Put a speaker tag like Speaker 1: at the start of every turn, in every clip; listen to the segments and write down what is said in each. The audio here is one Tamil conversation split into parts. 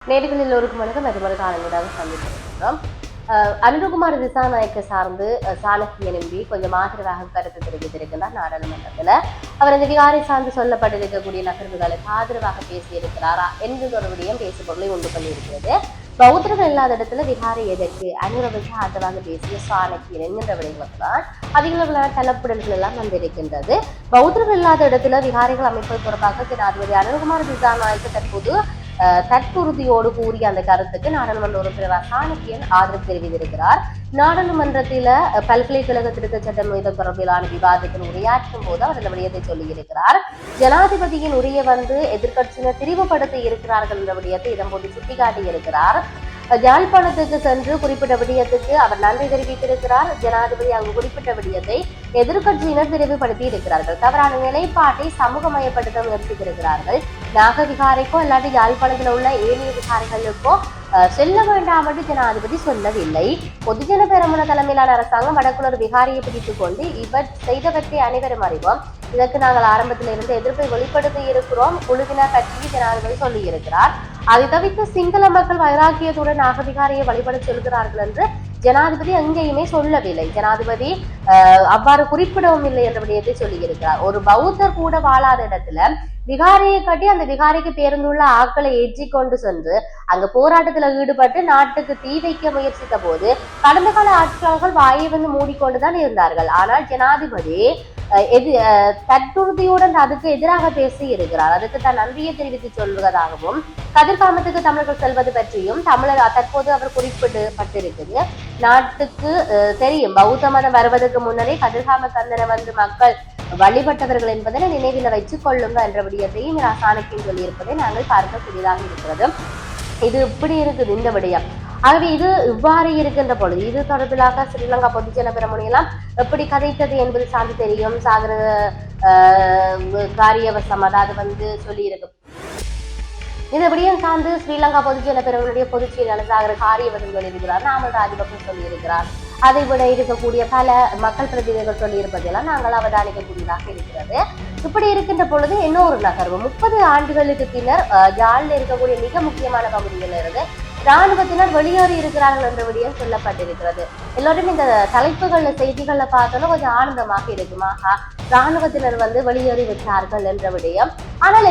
Speaker 1: நேர்கள் எல்லோருக்கும் வணக்கம். மறுமொரு காலங்களாக சந்தித்திருக்கிறோம். அனுரகுமார் திசாநாயக்க சார்ந்து சாணக்கியன் எம்பி கொஞ்சம் ஆதரவாக கருத்து தெரிவித்திருக்கிறார் நாடாளுமன்றத்தில். அவர் இந்த விகாரை சார்ந்து சொல்லப்பட்டிருக்கக்கூடிய நகர்வுகளுக்கு ஆதரவாக பேசியிருக்கிறாரா என்று ஒரு விடயம் பேசுபொருளை உண்டு பண்ணியிருக்கிறது. பௌத்தர்கள் இல்லாத இடத்துல விகாரை எதற்கு அனுரவுக்கு ஆதரவாக பேசிய சாணக்கியன் என்கின்ற விடயங்களுக்கு தான் அதிகளவிலான தளப்புடல்கள் எல்லாம் வந்திருக்கின்றது. பௌத்தர்கள் இல்லாத இடத்துல விகாரைகள் அமைப்பது தொடர்பாக ஜனாதிபதி அனுரகுமார் திசாநாயக்க தற்போது தற்புறுதியோடு கூறிய அந்த கருத்துக்கு நாடாளுமன்ற உறுப்பினர் சாணக்கியன் ஆதரவு தெரிவித்திருக்கிறார். நாடாளுமன்றத்தில பல்கலைக்கழக திருத்த சட்டம் மீது தொடர்பிலான விவாதத்தில் உரையாற்றும் போது அவர் இந்த விடயத்தை சொல்லியிருக்கிறார். ஜனாதிபதியின் உரையை எதிர்கட்சியினர் திரிவுபடுத்தி இருக்கிறார்கள் என்ற விடயத்தை இதன்போது சுட்டிக்காட்டி இருக்கிறார். யாழ்ப்பாணத்துக்கு சென்று குறிப்பிட்ட விடயத்துக்கு அவர் நன்றி தெரிவித்திருக்கிறார். ஜனாதிபதி அங்கு குறிப்பிட்ட விடயத்தை எதிர்கட்சியினர் விரிவுபடுத்தி இருக்கிறார்கள். தவறான நிலைப்பாட்டை சமூகமயப்படுத்த முயற்சித்திருக்கிறார்கள். நாகவிகாரைக்கோ இல்லாட்டி யாழ்ப்பாணத்தில் உள்ள ஏனைய விகாரைகளுக்கோ செல்ல வேண்டாம் என்று ஜனாதிபதி சொல்லவில்லை. பொதுஜன பெரமுன தலைமையிலான அரசாங்கம் வடக்குளர் விகாரியை பிடித்துக் கொண்டு இவர் செய்தவற்றை அனைவரும் அறிவோம். இதற்கு நாங்கள் ஆரம்பத்தில் இருந்து எதிர்ப்பை வெளிப்படுத்தி இருக்கிறோம். குழுவினர் பற்றி ஜனாதிபதி சொல்லியிருக்கிறார். அதை தவிர்த்து சிங்கள மக்கள் வைராக்கியத்துடன் நாகவிகாரியை வழிபட சொல்கிறார்கள் என்று ஜனாதிபதி எங்கேயுமே சொல்லவில்லை. ஜனாதிபதி அவ்வாறு குறிப்பிடவும் இல்லை என்ற விடயத்தை சொல்லியிருக்கிறார். ஒரு பௌத்தர் கூட வாழாத இடத்துல விகாரியை கட்டி அந்த விகாரிக்கு பேருந்துள்ள ஆட்களை ஏற்றி கொண்டு சென்று அங்கு போராட்டத்தில் ஈடுபட்டு நாட்டுக்கு தீ வைக்க முயற்சித்த போது கடந்த கால ஆட்சியாளர்கள் வாயை மூடிக்கொண்டுதான் இருந்தார்கள். ஆனால் ஜனாதிபதி தற்புறுதியுடன் அதுக்கு எதிராக பேசி இருக்கிறார். அதுக்கு தான் நன்றியை தெரிவித்து சொல்வதாகவும் கதிர்காமத்துக்கு தமிழர்கள் செல்வது பற்றியும் தமிழர் தற்போது அவர் குறிப்பிடப்பட்டிருக்குது. நாட்டுக்கு தெரியும் பௌத்த மதம் வருவதற்கு முன்னரே கதிர்காம கந்தனை மக்கள் வழிபட்டவர்கள் என்பதை நினைவில் வைத்துக் கொள்ளுங்க என்ற விடயத்தையும் சாணக்கியன் சொல்லியிருப்பதை நாங்கள் பார்க்கக்கூடியதாக இருக்கிறது. இது இப்படி இருக்குது இந்த விடயம். ஆகவே இது இவ்வாறு இருக்கின்ற பொழுது இது தொடர்பிலாக ஸ்ரீலங்கா பொதுஜன பெரமுனையெல்லாம் எப்படி கதைத்தது என்பது சார்ந்து தெரியும். சாகர காரியவசம் அதாவது சொல்லியிருக்கு. இந்த விடயம் சார்ந்து ஸ்ரீலங்கா பொதுஜன பெரமுனுடைய பொதுச் செயலாளர் சாகர காரியவசம் சொல்லியிருக்கிறார். நாமல் ராஜபக்சே சொல்லியிருக்கிறார். அதை விட இருக்கக்கூடிய பல மக்கள் பிரதிநிதிகள் சொல்லியிருப்பதெல்லாம் நாங்கள் அவதானிக்கக்கூடியதாக இருக்கிறது. இப்படி இருக்கின்ற பொழுது இன்னொரு நகர்வு 30 ஆண்டுகளுக்கு பின்னர் யாழில் இருக்கக்கூடிய மிக முக்கியமான பகுதியில் இருந்து இராணுவத்தினர் வெளியேறி இருக்கிறார்கள் என்ற விடயம் சொல்லப்பட்டிருக்கிறது. எல்லோரும் இந்த தலைப்புகள்ல செய்திகள்ல பார்த்தோன்னா கொஞ்சம் ஆனந்தமாக இருக்குமா, இராணுவத்தினர் வெளியேறி விட்டார்கள் என்ற விடயம். ஆனால்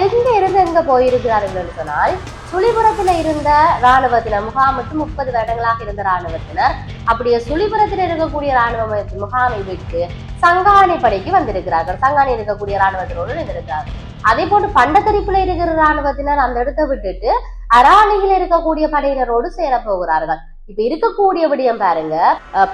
Speaker 1: எங்க போயிருக்கிறார்கள் என்று சொன்னால் சுழிபுரத்துல இருந்த இராணுவத்தினர் முகாமுக்கு 30 வருடங்களாக இருந்த இராணுவத்தினர் அப்படியே சுழிபுரத்தில் இருக்கக்கூடிய இராணுவ முகாமை விட்டு சங்கானை படைக்கு வந்திருக்கிறார்கள். சங்கானை இருக்கக்கூடிய இராணுவத்தினோடு இருந்திருக்கிறார்கள். அதே போன்று பண்டத்தரிப்புல இருக்கிற இராணுவத்தினர் அந்த இடத்தை விட்டுட்டு அராணியில் இருக்கக்கூடிய படையினரோடு சேர போகிறார்கள். இப்ப இருக்கக்கூடிய விடயம் பாருங்க,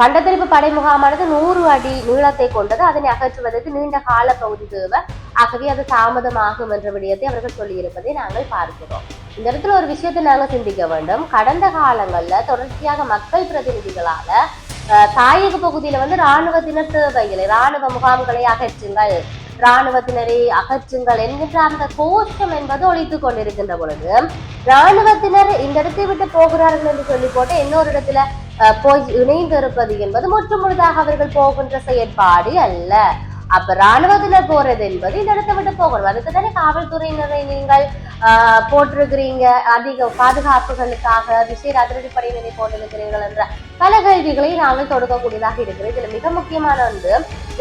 Speaker 1: பண்டத்தரிப்பு படை முகாமானது 100 அடி நீளத்தை கொண்டது. அதனை அகற்றுவதற்கு நீண்ட கால பகுதி தேவை. ஆகவே அது தாமதமாகும் என்ற விடயத்தை அவர்கள் சொல்லியிருப்பதை நாங்கள் பார்க்கிறோம். இந்த இடத்துல ஒரு விஷயத்தை நாங்கள் சிந்திக்க வேண்டும். கடந்த காலங்கள்ல தொடர்ச்சியாக மக்கள் பிரதிநிதிகளால தாயக பகுதியில இராணுவத்தினர் தேவைகளை இராணுவ முகாம்களை அகற்றுங்கள், இராணுவத்தினரை அகற்றுங்கள் என்கின்ற அந்த கோஷம் என்பது ஒழித்துக் கொண்டிருக்கின்ற பொழுது இராணுவத்தினர் இந்த இடத்தை விட்டு போகிறார்கள் என்று சொல்லி போட்டு இன்னொரு இடத்துல போய் இணைந்திருப்பது என்பது முற்றுமுழுதாக அவர்கள் போகின்ற செயற்பாடு அல்ல. அப்ப இராணுவத்தினர் போறது என்பது இந்த இடத்தை விட்டு போகணும். அதுக்கு தானே காவல்துறையினரை நீங்கள் போட்டிருக்கிறீங்க, அதிக பாதுகாப்புகளுக்காக விசேட அதிரடிப்படையினரை போட்டிருக்கிறீர்கள் என்ற பல கேள்விகளை நாங்கள் தொடுக்கக்கூடியதாக இருக்கிறது. இதுல மிக முக்கியமான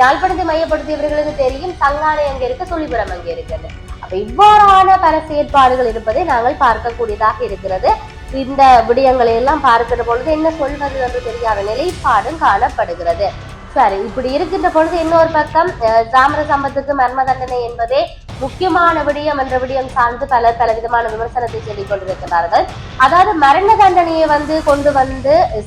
Speaker 1: யாழ்ப்பாணத்தை மையப்படுத்தியவர்களுக்கு தெரியும் சங்கானை அங்கே இருக்க, சுழிபுரம் அங்கே இருக்கிறது. அப்ப இவ்வாறான பல செயற்பாடுகள் இருப்பதை நாங்கள் பார்க்கக்கூடியதாக இருக்கிறது. இந்த விடயங்களை எல்லாம் பார்க்கிற பொழுது என்ன சொல்வது என்று தெரியாத நிலைப்பாடும் காணப்படுகிறது. சரி, இப்படி இருக்கின்ற பொழுது இன்னொரு பக்கம் சாமர சம்பத்துக்கு மர்ம தண்டனை என்பதே முக்கியமான விடயம் என்ற விடயம் சார்ந்து பல விதமான விமர்சனத்தை சொல்லிக் கொண்டிருக்கிறார்கள். அதாவது மரண தண்டனையை கொண்டு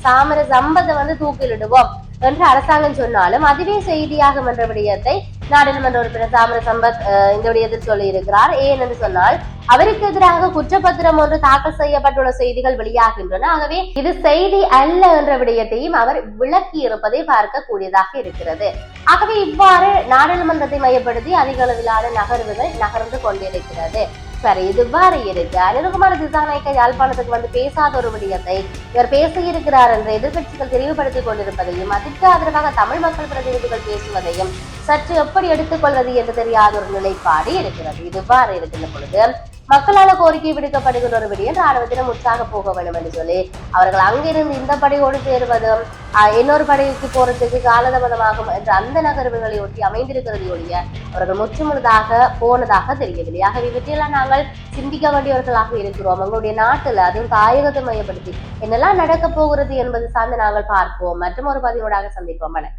Speaker 1: சாமர சம்பத்தை தூக்கிலிடுவோம் என்று அரசாங்கம் சொன்னாலும் அதுவே செய்தியாகும் என்ற விடயத்தை நாடாளுமன்ற உறுப்பினர் சாமர சம்பத் இந்த விடயத்தில் சொல்லி இருக்கிறார். ஏன் என்று சொன்னால் அவருக்கு எதிராக குற்றப்பத்திரம் ஒன்று தாக்கல் செய்யப்பட்டுள்ள செய்திகள் வெளியாகின்றன. ஆகவே இது செய்தி அல்ல என்ற விடயத்தையும் அவர் விளக்கி இருப்பதை பார்க்கக்கூடியதாக இருக்கிறது. ஆகவே இவ்வாறு நாடாளுமன்றத்தை மையப்படுத்தி அதிக அளவிலான நகர்வுகள் நகர்ந்து கொண்டிருக்கிறது. சரி, இது இவ்வாறு இருக்கு. அனுரகுமார் திசாநாயக்க யாழ்ப்பாணத்துக்கு பேசாத ஒரு விடயத்தை இவர் பேசியிருக்கிறார் என்ற எதிர்கட்சிகள் தெளிவுபடுத்திக் கொண்டிருப்பதையும் அதற்கு ஆதரவாக தமிழ் மக்கள் பிரதிநிதிகள் பேசுவதையும் சற்று எப்படி எடுத்துக்கொள்வது என்று தெரியாத ஒரு நிலைப்பாடு இருக்கிறது. இது இவ்வாறு இருக்கின்ற பொழுது மக்களால கோரிக்கை விடுக்கப்படுகிற ஒரு விடியம் ராணுவத்திடம் உற்சாக போக வேண்டும் என்று சொல்லி அவர்கள் அங்கிருந்து இந்த படையோடு சேருவதும் இன்னொரு படைக்கு போறதுக்கு காலதாமதமாகும் என்ற அந்த நகர்வுகளை ஒட்டி அமைந்திருக்கிறது ஒழிய அவர்கள் முற்றுமுழுதாக போனதாக தெரியவில்லை. ஆகவே இவற்றையெல்லாம் நாங்கள் சிந்திக்க வேண்டியவர்களாக இருக்கிறோம். எங்களுடைய நாட்டுல அதுவும் தாயகத்தை மையப்படுத்தி என்னெல்லாம் நடக்க போகிறது என்பது சார்ந்து நாங்கள் பார்ப்போம். மற்றும் ஒரு பதிவோடாக சந்திப்போம். வணக்கம்.